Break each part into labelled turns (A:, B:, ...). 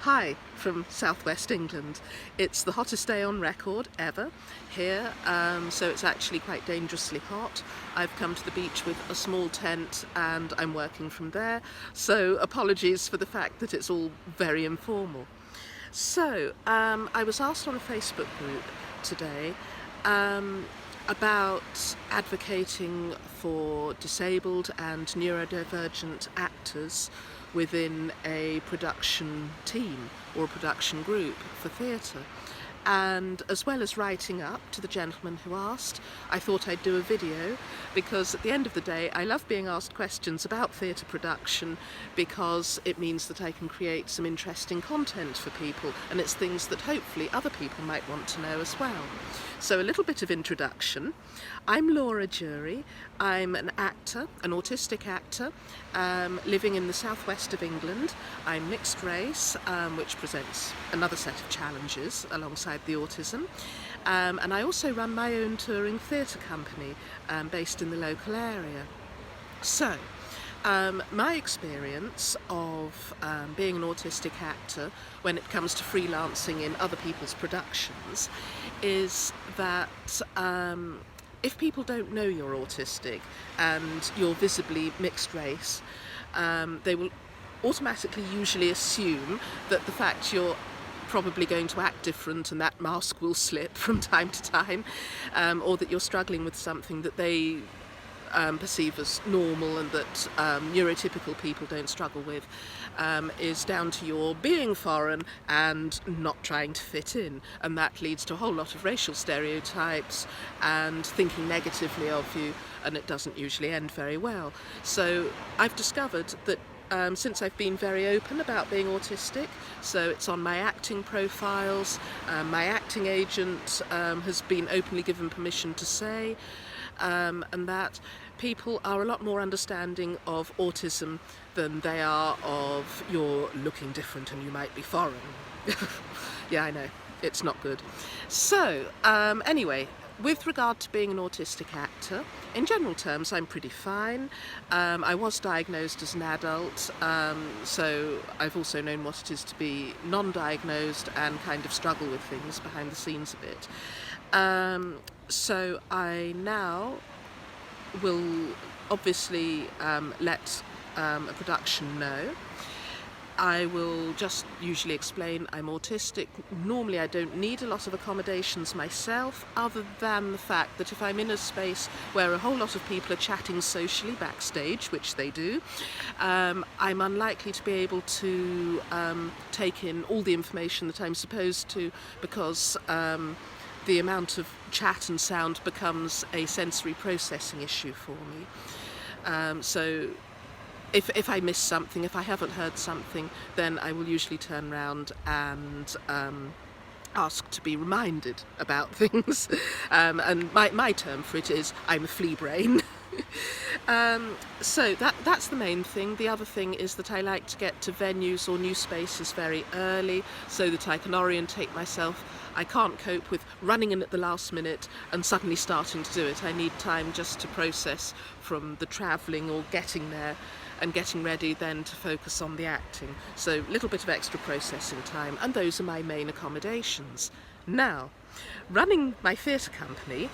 A: Hi from southwest England. It's the hottest day on record ever here, so it's actually quite dangerously hot. I've come to the beach with a small tent and I'm working from there, so apologies for the fact that it's all very informal. So I was asked on a Facebook group today about advocating for disabled and neurodivergent actors within a production team or a production group for theatre. And as well as writing up to the gentleman who asked, I thought I'd do a video because at the end of the day I love being asked questions about theatre production because it means that I can create some interesting content for people, and it's things that hopefully other people might want to know as well. So a little bit of introduction. I'm Laura Jury. I'm an actor, an autistic actor, living in the southwest of England. I'm mixed race, which presents another set of challenges alongside the autism. And I also run my own touring theatre company based in the local area. So, my experience of being an autistic actor when it comes to freelancing in other people's productions is that if people don't know you're autistic and you're visibly mixed race, they will automatically usually assume that the fact you're probably going to act different and that mask will slip from time to time, or that you're struggling with something that they perceive as normal and that neurotypical people don't struggle with, is down to your being foreign and not trying to fit in, and that leads to a whole lot of racial stereotypes and thinking negatively of you, and it doesn't usually end very well. So I've discovered that since I've been very open about being autistic, so it's on my acting profiles, my acting agent has been openly given permission to say, and that people are a lot more understanding of autism than they are of you're looking different and you might be foreign. Yeah, I know, it's not good. So, anyway, with regard to being an autistic actor, in general terms I'm pretty fine. I was diagnosed as an adult, so I've also known what it is to be non-diagnosed and kind of struggle with things behind the scenes a bit. So I now will obviously let a production know. I will just usually explain I'm autistic. Normally I don't need a lot of accommodations myself, other than the fact that if I'm in a space where a whole lot of people are chatting socially backstage, which they do, I'm unlikely to be able to take in all the information that I'm supposed to, because the amount of chat and sound becomes a sensory processing issue for me. So if I miss something, if I haven't heard something, then I will usually turn around and ask to be reminded about things. And my term for it is I'm a flea brain. So that's the main thing. The other thing is that I like to get to venues or new spaces very early so that I can orientate myself. I can't cope with running in at the last minute and suddenly starting to do it. I need time just to process from the travelling or getting there and getting ready then to focus on the acting. So a little bit of extra processing time, and those are my main accommodations. Now, running my theatre company,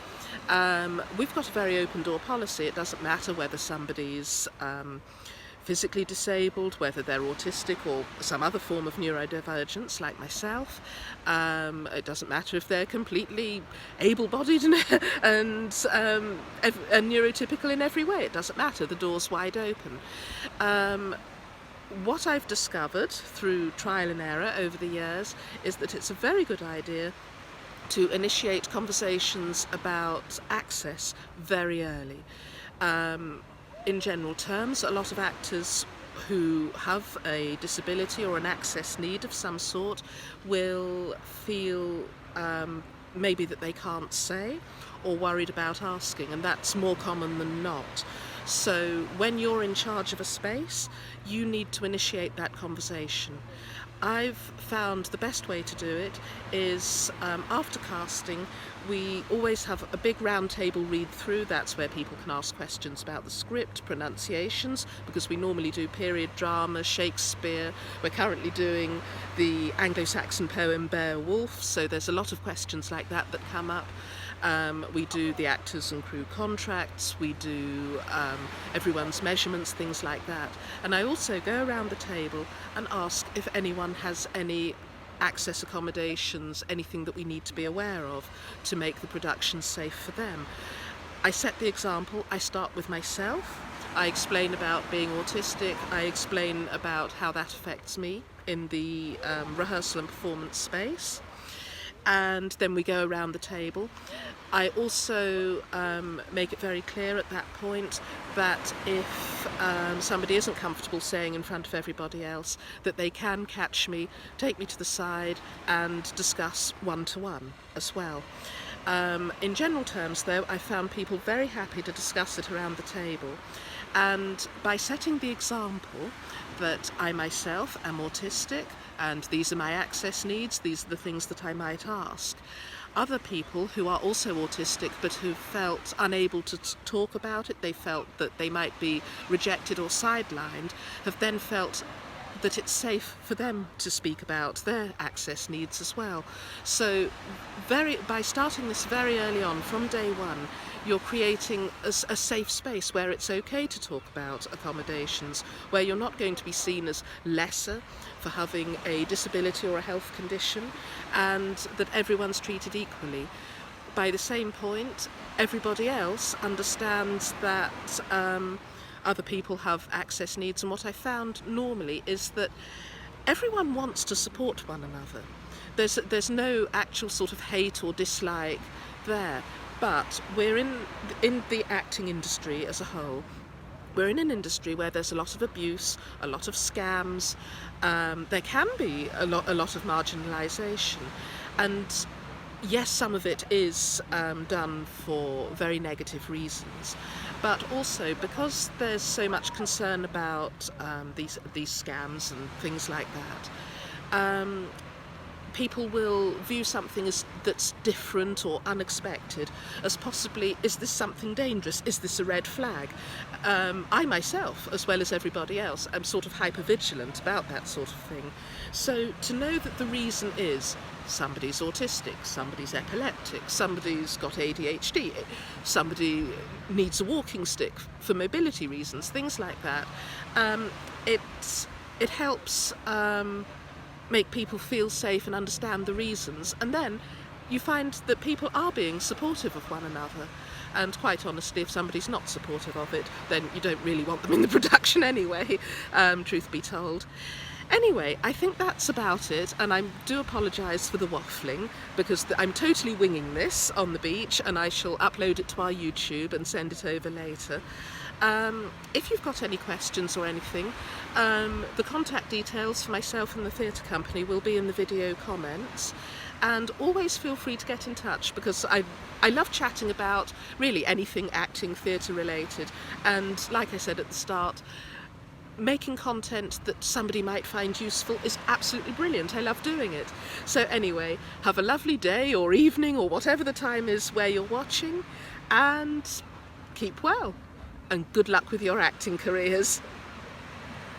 A: we've got a very open door policy. It doesn't matter whether somebody's physically disabled, whether they're autistic or some other form of neurodivergence like myself. It doesn't matter if they're completely able-bodied and neurotypical in every way. It doesn't matter. The door's wide open. What I've discovered through trial and error over the years is that it's a very good idea to initiate conversations about access very early. In general terms, a lot of actors who have a disability or an access need of some sort will feel maybe that they can't say or worried about asking, and that's more common than not. So when you're in charge of a space, you need to initiate that conversation. I've found the best way to do it is after casting, we always have a big round table read through. That's where people can ask questions about the script, pronunciations, because we normally do period drama, Shakespeare. We're currently doing the Anglo-Saxon poem Beowulf, so there's a lot of questions like that that come up. We do the actors and crew contracts, we do everyone's measurements, things like that. And I also go around the table and ask if anyone has any access accommodations, anything that we need to be aware of to make the production safe for them. I set the example, I start with myself, I explain about being autistic, I explain about how that affects me in the rehearsal and performance space. And then we go around the table. I also make it very clear at that point that if somebody isn't comfortable saying in front of everybody else, that they can catch me, take me to the side and discuss one-to-one as well. In general terms though, I found people very happy to discuss it around the table, and by setting the example that I myself am autistic and these are my access needs, these are the things that I might ask. Other people who are also autistic but who felt unable to talk about it, they felt that they might be rejected or sidelined, have then felt that it's safe for them to speak about their access needs as well. So by starting this very early on, from day one, you're creating a safe space where it's okay to talk about accommodations, where you're not going to be seen as lesser for having a disability or a health condition, and that everyone's treated equally. By the same point, everybody else understands that other people have access needs, and what I found normally is that everyone wants to support one another. There's no actual sort of hate or dislike there, but we're in the acting industry as a whole. We're in an industry where there's a lot of abuse, a lot of scams, there can be a lot of marginalisation, and yes, some of it is done for very negative reasons, but also because there's so much concern about these scams and things like that, people will view something that's different or unexpected as possibly, is this something dangerous? Is this a red flag? I myself, as well as everybody else, am sort of hyper-vigilant about that sort of thing. So to know that the reason is somebody's autistic, somebody's epileptic, somebody's got ADHD, somebody needs a walking stick for mobility reasons, things like that, it helps make people feel safe and understand the reasons, and then you find that people are being supportive of one another. And quite honestly, if somebody's not supportive of it, then you don't really want them in the production anyway, truth be told. Anyway, I think that's about it, and I do apologise for the waffling, because I'm totally winging this on the beach, and I shall upload it to our YouTube and send it over later. If you've got any questions or anything, the contact details for myself and the theatre company will be in the video comments, and always feel free to get in touch, because I love chatting about really anything acting, theatre related, and like I said at the start, making content that somebody might find useful is absolutely brilliant. I love doing it. So anyway, have a lovely day or evening or whatever the time is where you're watching, and keep well, and good luck with your acting careers.